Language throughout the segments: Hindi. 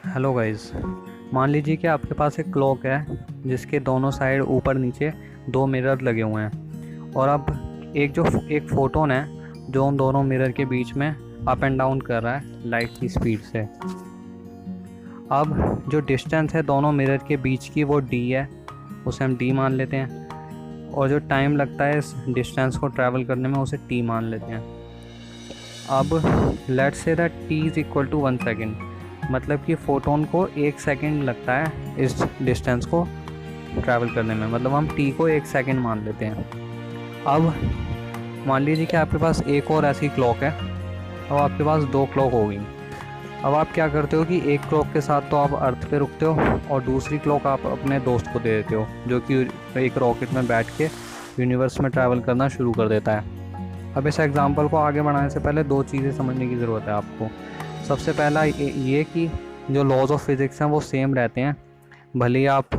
Hello guys. मान लीजिए कि आपके पास एक क्लॉक है जिसके दोनों साइड ऊपर नीचे दो मिरर लगे हुए हैं, और अब एक फोटोन है जो उन दोनों मिरर के बीच में अप एंड डाउन कर रहा है लाइट की स्पीड से। अब जो डिस्टेंस है दोनों मिरर के बीच की वो डी है, उसे हम डी मान लेते हैं, और जो टाइम लगता है इस डिस्टेंस को ट्रैवल करने में उसे टी मान लेते हैं। अब let's say that T is equal to 1 second, मतलब कि फ़ोटोन को 1 सेकेंड लगता है इस डिस्टेंस को ट्रैवल करने में, मतलब हम टी को 1 सेकेंड मान लेते हैं। अब मान लीजिए कि आपके पास एक और ऐसी क्लॉक है, और आपके पास दो क्लॉक हो गई। अब आप क्या करते हो कि एक क्लॉक के साथ तो आप अर्थ पे रुकते हो, और दूसरी क्लॉक आप अपने दोस्त को दे देते हो जो कि एक रॉकेट में बैठ के यूनिवर्स में ट्रैवल करना शुरू कर देता है। अब इस एग्ज़ाम्पल को आगे बढ़ाने से पहले दो चीज़ें समझने की ज़रूरत है आपको। सबसे पहला ये कि जो लॉज ऑफ फिज़िक्स हैं वो सेम रहते हैं, भले ही आप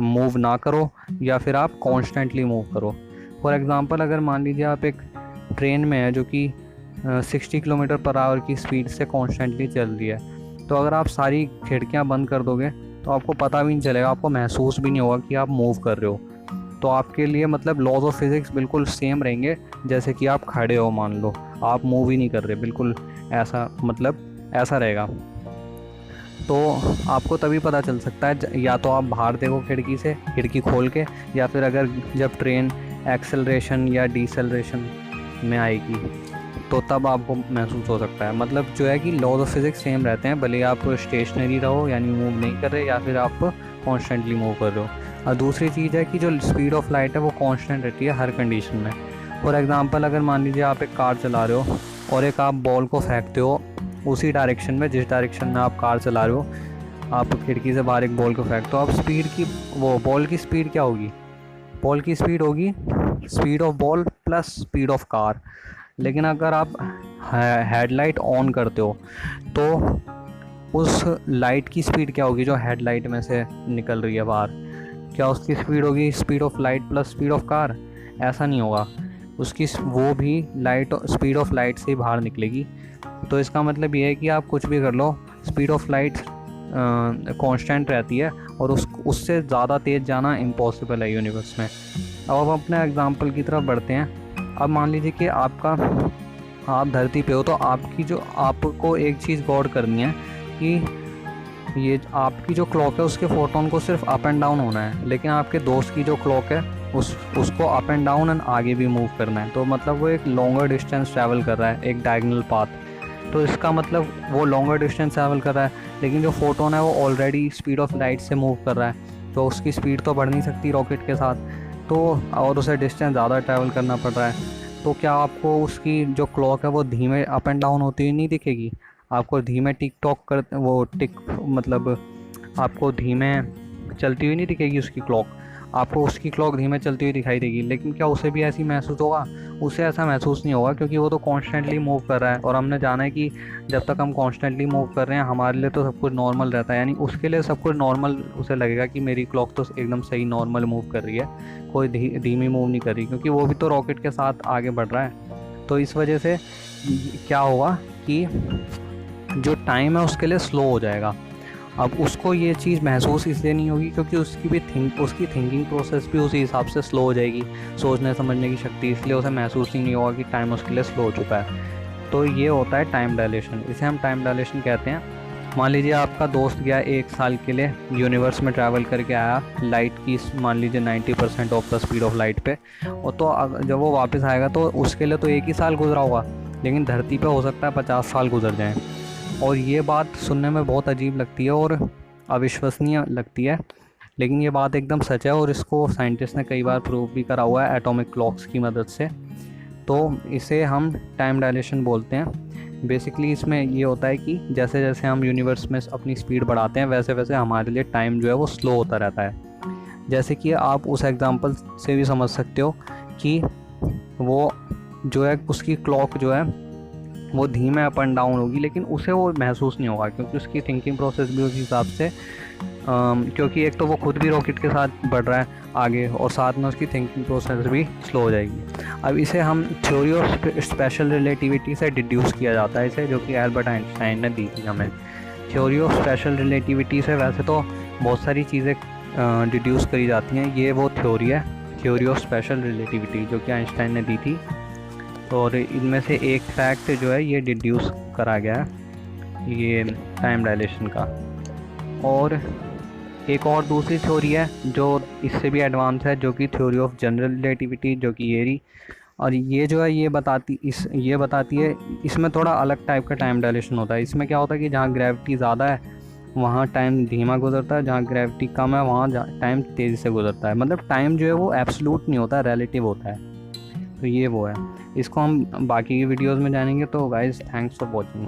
मूव ना करो या फिर आप कॉन्स्टेंटली मूव करो। फॉर एग्ज़ाम्पल, अगर मान लीजिए आप एक ट्रेन में है जो कि 60 किलोमीटर पर आवर की स्पीड से कॉन्स्टेंटली चल रही है, तो अगर आप सारी खिड़कियां बंद कर दोगे तो आपको पता भी नहीं चलेगा, आपको महसूस भी नहीं होगा कि आप मूव कर रहे हो। तो आपके लिए मतलब लॉज ऑफ फिज़िक्स बिल्कुल सेम रहेंगे, जैसे कि आप खड़े हो, मान लो आप मूव ही नहीं कर रहे, बिल्कुल ऐसा, मतलब ऐसा रहेगा। तो आपको तभी पता चल सकता है, या तो आप बाहर देखो खिड़की से, खिड़की खोल के, या फिर अगर जब ट्रेन एक्सेलरेशन या डिसेलरेशन में आएगी तो तब आपको महसूस हो सकता है। मतलब जो है कि लॉज ऑफ फिज़िक्स सेम रहते हैं, भले आप स्टेशनरी रहो यानी मूव नहीं कर रहे, या फिर आप कॉन्स्टेंटली मूव कर रहे हो। और दूसरी चीज़ है कि जो स्पीड ऑफ लाइट है वो कांस्टेंट रहती है हर कंडीशन में। फॉर एग्जांपल, अगर मान लीजिए आप एक कार चला रहे हो और एक आप बॉल को फेंकते हो उसी डायरेक्शन में जिस डायरेक्शन में आप कार चला रहे हो, आप खिड़की से बाहर एक बॉल को फेंकते हो, आप स्पीड की, वो बॉल की स्पीड क्या होगी? बॉल की स्पीड होगी speed of ball plus speed of car. लेकिन अगर आप हेडलाइट ऑन करते हो तो उस लाइट की स्पीड क्या होगी जो हेडलाइट में से निकल रही है बाहर? क्या उसकी स्पीड होगी speed of light plus speed of car? ऐसा नहीं होगा, उसकी वो भी लाइट स्पीड ऑफ लाइट से ही बाहर निकलेगी। तो इसका मतलब ये है कि आप कुछ भी कर लो, स्पीड ऑफ लाइट कांस्टेंट रहती है, और उससे ज़्यादा तेज़ जाना इम्पॉसिबल है यूनिवर्स में। अब हम अपने एग्जांपल की तरफ बढ़ते हैं। अब मान लीजिए कि आप धरती पे हो, तो आपको एक चीज़ गौर करनी है कि ये आपकी जो क्लॉक है उसके फोटोन को सिर्फ अप एंड डाउन होना है, लेकिन आपके दोस्त की जो क्लॉक है उसको अप एंड डाउन एंड आगे भी मूव करना है। तो मतलब वो एक लॉन्गर डिस्टेंस ट्रैवल कर रहा है, एक डायगोनल पाथ। तो इसका मतलब वो लॉन्गर डिस्टेंस ट्रैवल कर रहा है, लेकिन जो फोटोन है वो ऑलरेडी स्पीड ऑफ लाइट से मूव कर रहा है, तो उसकी स्पीड तो बढ़ नहीं सकती रॉकेट के साथ, तो और उसे डिस्टेंस ज़्यादा ट्रैवल करना पड़ रहा है। तो क्या आपको उसकी जो क्लॉक है वो धीमे अप एंड डाउन होती हुई नहीं दिखेगी? आपको धीमे टिक टॉक कर वो टिक मतलब आपको धीमे चलती हुई नहीं दिखेगी उसकी क्लॉक, आपको उसकी क्लॉक धीमे चलती हुई दिखाई देगी। लेकिन क्या उसे भी ऐसी महसूस होगा? उसे ऐसा महसूस नहीं होगा, क्योंकि वो तो कॉन्स्टेंटली मूव कर रहा है, और हमने जाना है कि जब तक हम कॉन्स्टेंटली मूव कर रहे हैं हमारे लिए तो सब कुछ नॉर्मल रहता है, यानी उसके लिए सब कुछ नॉर्मल। उसे लगेगा कि मेरी क्लॉक तो एकदम सही नॉर्मल मूव कर रही है, कोई धीमी मूव नहीं कर रही, क्योंकि वो भी तो रॉकेट के साथ आगे बढ़ रहा है। तो इस वजह से क्या होगा कि जो टाइम है उसके लिए स्लो हो जाएगा। अब उसको ये चीज़ महसूस इसलिए नहीं होगी क्योंकि उसकी थिंकिंग प्रोसेस भी उसी हिसाब से स्लो हो जाएगी, सोचने समझने की शक्ति, इसलिए उसे महसूस ही नहीं होगा कि टाइम उसके लिए स्लो हो चुका है। तो ये होता है टाइम डायलेशन, इसे हम टाइम डायलेशन कहते हैं। मान लीजिए आपका दोस्त गया 1 साल के लिए यूनिवर्स में ट्रैवल करके आया लाइट की, मान लीजिए 90% of the speed of light पे, और तो जब वो वापस आएगा तो उसके लिए तो 1 ही साल गुजरा होगा, लेकिन धरती पे हो सकता है 50 साल गुजर जाएं। और ये बात सुनने में बहुत अजीब लगती है और अविश्वसनीय लगती है, लेकिन ये बात एकदम सच है, और इसको साइंटिस्ट ने कई बार प्रूव भी करा हुआ है एटॉमिक क्लॉक्स की मदद से। तो इसे हम टाइम डायलेशन बोलते हैं। बेसिकली इसमें ये होता है कि जैसे जैसे हम यूनिवर्स में अपनी स्पीड बढ़ाते हैं वैसे वैसे हमारे लिए टाइम जो है वो स्लो होता रहता है। जैसे कि आप उस एग्जांपल से भी समझ सकते हो कि वो जो है उसकी क्लॉक जो है वो धीमे अप एंड डाउन होगी, लेकिन उसे वो महसूस नहीं होगा, क्योंकि उसकी थिंकिंग प्रोसेस भी उस हिसाब से, क्योंकि एक तो वो खुद भी रॉकेट के साथ बढ़ रहा है आगे, और साथ में उसकी थिंकिंग प्रोसेस भी स्लो हो जाएगी। अब इसे हम थ्योरी ऑफ स्पेशल रिलेटिविटी से डिड्यूस किया जाता है इसे, जो कि एल्बर्ट आइंस्टाइन ने दी थी हमें। थ्योरी ऑफ स्पेशल रिलेटिविटी से वैसे तो बहुत सारी चीज़ें डिड्यूस करी जाती हैं, ये वो थ्योरी है, थ्योरी ऑफ स्पेशल रिलेटिविटी, जो कि आइंस्टाइन ने दी थी। और इनमें से एक फैक्ट जो है ये डिड्यूस करा गया है, ये टाइम डायलेशन का। और एक और दूसरी थ्योरी है जो इससे भी एडवांस है, जो कि थ्योरी ऑफ जनरल रिलेटिविटी, जो कि ये रही। और ये जो है ये बताती है, इसमें थोड़ा अलग टाइप का टाइम डायलेशन होता है। इसमें क्या होता है कि जहाँ ग्रेविटी ज़्यादा है वहाँ टाइम धीमा गुजरता है, जहाँ ग्रेविटी कम है वहाँ टाइम तेज़ी से गुजरता है। मतलब टाइम जो है वो एब्सोल्यूट नहीं होता, रिलेटिव होता है। तो ये वो है, इसको हम बाकी की वीडियोज़ में जानेंगे। तो गाइज़, थैंक्स फॉर वॉचिंग।